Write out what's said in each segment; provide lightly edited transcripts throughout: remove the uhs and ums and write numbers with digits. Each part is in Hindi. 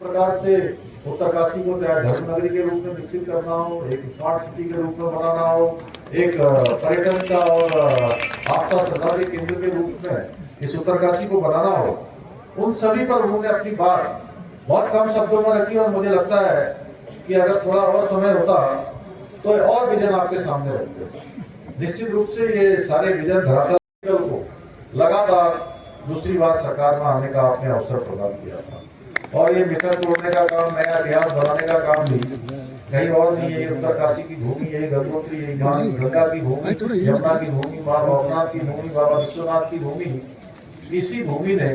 प्रकार से उत्तरकाशी को चाहे धर्म नगरी के रूप में विकसित करना हो, एक स्मार्ट सिटी के रूप में बनाना हो, एक पर्यटन का और आस्था श्रद्धा के केंद्र के रूप में इस उत्तरकाशी को बनाना हो, उन सभी पर उन्होंने अपनी बात बहुत कम शब्दों में रखी। और मुझे लगता है कि अगर थोड़ा और समय होता तो और विजन आपके सामने रखते। निश्चित रूप से ये सारे विजन धरातल को लगातार दूसरी बार सरकार में आने का आपने अवसर प्रदान किया था। और ये मिथक तोड़ने का काम, नया इतिहास बनाने का काम भी कहीं और नहीं है। ये उत्तरकाशी की भूमि, यही गंगोत्री, यही मां गंगा की भूमि, यमुना की भूमि, मां भवनाथ की भूमि, बाबा विश्वनाथ की भूमि, इसी भूमि ने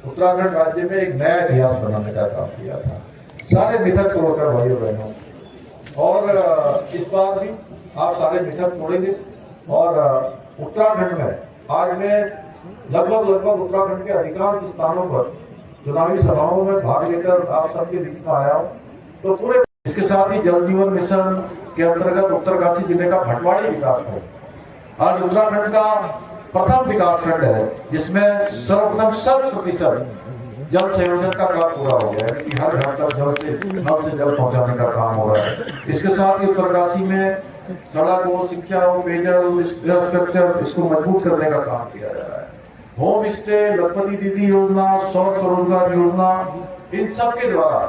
उत्तराखंड राज्य में एक नया इतिहास बनाने का काम किया था, सारे मिथक तोड़कर भाइयों बहनों। और इस बार भी आप सारे मिथक तोड़ेंगे और उत्तराखंड में आज मैं लगभग उत्तराखंड के अधिकांश स्थानों पर चुनावी सभाओं में भाग लेकर आप सबके बीच में आया हूँ। तो पूरे इसके साथ ही जल जीवन मिशन के अंतर्गत उत्तरकाशी जिले का भटवाड़ी विकास खंड आज उत्तराखंड का प्रथम विकास खंड है, जिसमें सर्वप्रथम 100% जल संयोजन का काम पूरा हो गया है कि हर घर तक नल से जल पहुंचाने का काम हो रहा है। इसके साथ ही उत्तरकाशी में सड़क हो, शिक्षा हो, पेयजल, इंफ्रास्ट्रक्चर, इसको मजबूत करने का काम किया जा रहा है। होम स्टे, लखपति दीदी योजना, सौर स्वरोजगार योजना, इन सब के द्वारा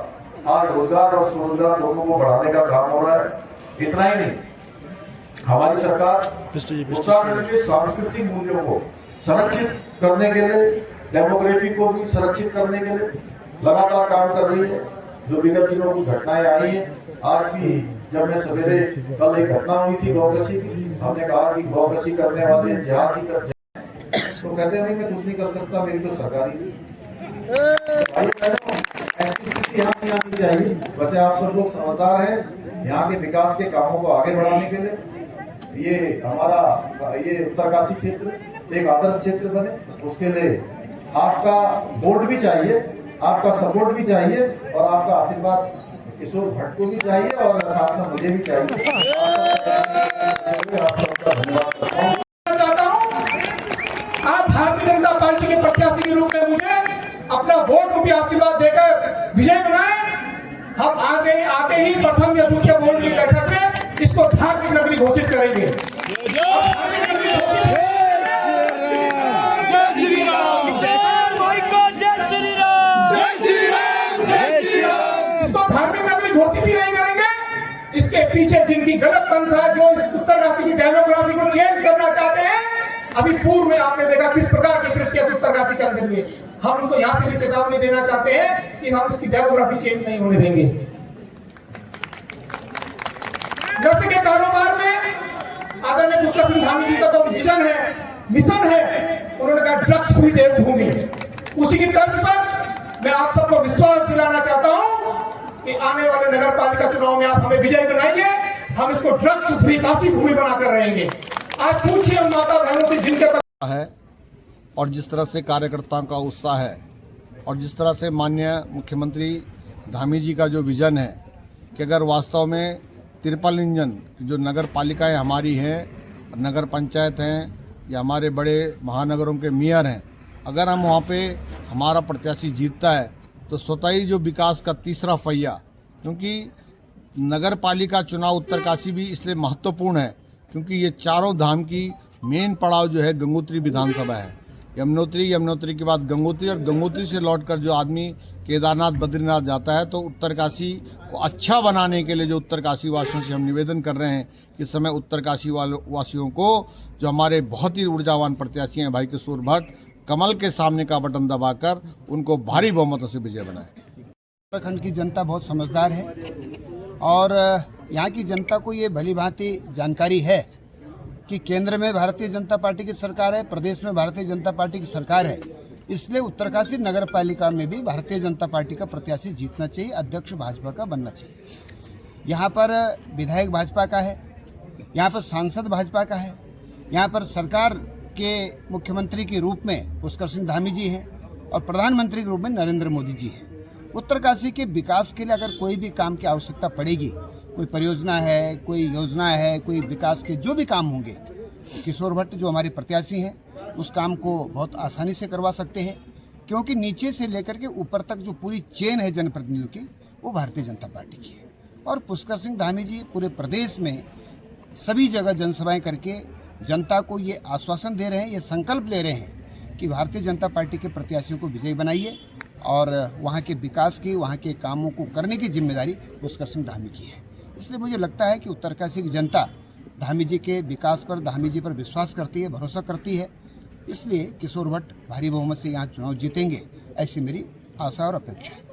आज रोजगार और स्वरोजगार दोनों को बढ़ाने का काम हो रहा है। इतना ही नहीं, हमारी सरकार उत्तराखंड के सांस्कृतिक मूल्यों को संरक्षित करने के लिए, डेमोग्राफी को भी संरक्षित करने के लिए लगातार काम कर रही है। जो विगत दिनों की घटनाएं आई हैं, आज भी जब मैं सवेरे कल एक घटना हुई थी गौकसी की, हमने कहा कि गौकसी करने वाले जिहादी कर, तो कहते नहीं मैं कुछ नहीं कर सकता, मेरी तो सरकारी ऐसी स्थिति यहाँ नहीं आनी चाहिए। वैसे आप सब लोग समझदार हैं, यहाँ के विकास के कामों को आगे बढ़ाने के लिए ये हमारा ये उत्तरकाशी क्षेत्र एक आदर्श क्षेत्र बने, उसके लिए आपका वोट भी चाहिए, आपका सपोर्ट भी चाहिए और आपका आशीर्वाद किशोर भट्ट को भी चाहिए और साथ में मुझे भी चाहिए। आप सबका धन्यवाद करता हूँ। आप भारतीय जनता पार्टी के प्रत्याशी के रूप में मुझे अपना वोट रूपी आशीर्वाद देकर विजय बनाए। हम आगे ही प्रथम या द्वितीय बोर्ड की बैठक में इसको धार्मिक नगरी घोषित करेंगे। इसके पीछे जिनकी गलत मंशा है, जो इस उत्तरकाशी की डेमोग्राफी को चेंज करना चाहते हैं, अभी पूर्व में आपने देखा किस प्रकार के कृत्य उत्तरकाशी के अंदर हुए। हम उनको यहाँ से भी चेतावनी देना चाहते हैं कि हम इसकी डेमोग्राफी चेंज नहीं होने देंगे। नशे के कारोबार में आदरणीय पुष्कर सिंह धामी जी का तो विजन है, मिशन है, उन्होंने कहा ड्रग्स फ्री देवभूमि। उसी की तर्ज पर मैं आप सबको विश्वास दिलाना चाहता हूं कि आने वाले नगर पालिका चुनाव में आप हमें विजय बनाइए। हम इसको ड्रग्स फ्री काशी भूमि बनाकर रहेंगे। आज पूछिए हम माता बहनों से जिनके है और जिस तरह से कार्यकर्ताओं का उत्साह है और जिस तरह से माननीय मुख्यमंत्री धामी जी का जो विजन है कि अगर वास्तव में तिरपल इंजन जो नगर पालिकाएं हमारी हैं, नगर पंचायत हैं या हमारे बड़े महानगरों के मेयर हैं, अगर हम वहाँ पे हमारा प्रत्याशी जीतता है तो स्वतः ही जो विकास का तीसरा पहिया, क्योंकि नगर पालिका चुनाव उत्तरकाशी भी इसलिए महत्वपूर्ण है क्योंकि ये चारों धाम की मेन पड़ाव जो है गंगोत्री विधानसभा है। यमुनोत्री के बाद गंगोत्री और गंगोत्री से लौटकर जो आदमी केदारनाथ बद्रीनाथ जाता है, तो उत्तरकाशी को अच्छा बनाने के लिए जो उत्तरकाशी वासियों से हम निवेदन कर रहे हैं कि इस समय उत्तरकाशी वासियों को जो हमारे बहुत ही ऊर्जावान प्रत्याशी हैं भाई किशोर भट्ट, कमल के सामने का बटन दबाकर उनको भारी बहुमतों से विजय बनाए। उत्तराखंड की जनता बहुत समझदार है और यहाँ की जनता को ये भली भांति जानकारी है कि केंद्र में भारतीय जनता पार्टी की सरकार है, प्रदेश में भारतीय जनता पार्टी की सरकार है। इसलिए उत्तरकाशी नगर पालिका में भी भारतीय जनता पार्टी का प्रत्याशी जीतना चाहिए, अध्यक्ष भाजपा का बनना चाहिए। यहाँ पर विधायक भाजपा का है, यहाँ पर सांसद भाजपा का है, यहाँ पर सरकार के मुख्यमंत्री के रूप में पुष्कर सिंह धामी जी हैं और प्रधानमंत्री के रूप में नरेंद्र मोदी जी हैं। उत्तरकाशी के विकास के लिए अगर कोई भी काम की आवश्यकता पड़ेगी, कोई परियोजना है, कोई योजना है, कोई विकास के जो भी काम होंगे, किशोर भट्ट जो हमारे प्रत्याशी हैं उस काम को बहुत आसानी से करवा सकते हैं। क्योंकि नीचे से लेकर के ऊपर तक जो पूरी चेन है जनप्रतिनिधियों की, वो भारतीय जनता पार्टी की है। और पुष्कर सिंह धामी जी पूरे प्रदेश में सभी जगह जनसभाएं करके जनता को ये आश्वासन दे रहे हैं, ये संकल्प ले रहे हैं कि भारतीय जनता पार्टी के प्रत्याशियों को विजयी बनाइए और वहाँ के विकास की, वहाँ के कामों को करने की जिम्मेदारी पुष्कर सिंह धामी की है। इसलिए मुझे लगता है कि उत्तरकाशी की जनता धामी जी के विकास पर, धामी जी पर विश्वास करती है, भरोसा करती है। इसलिए किशोर भट्ट भारी बहुमत से यहाँ चुनाव जीतेंगे, ऐसी मेरी आशा और अपेक्षा है।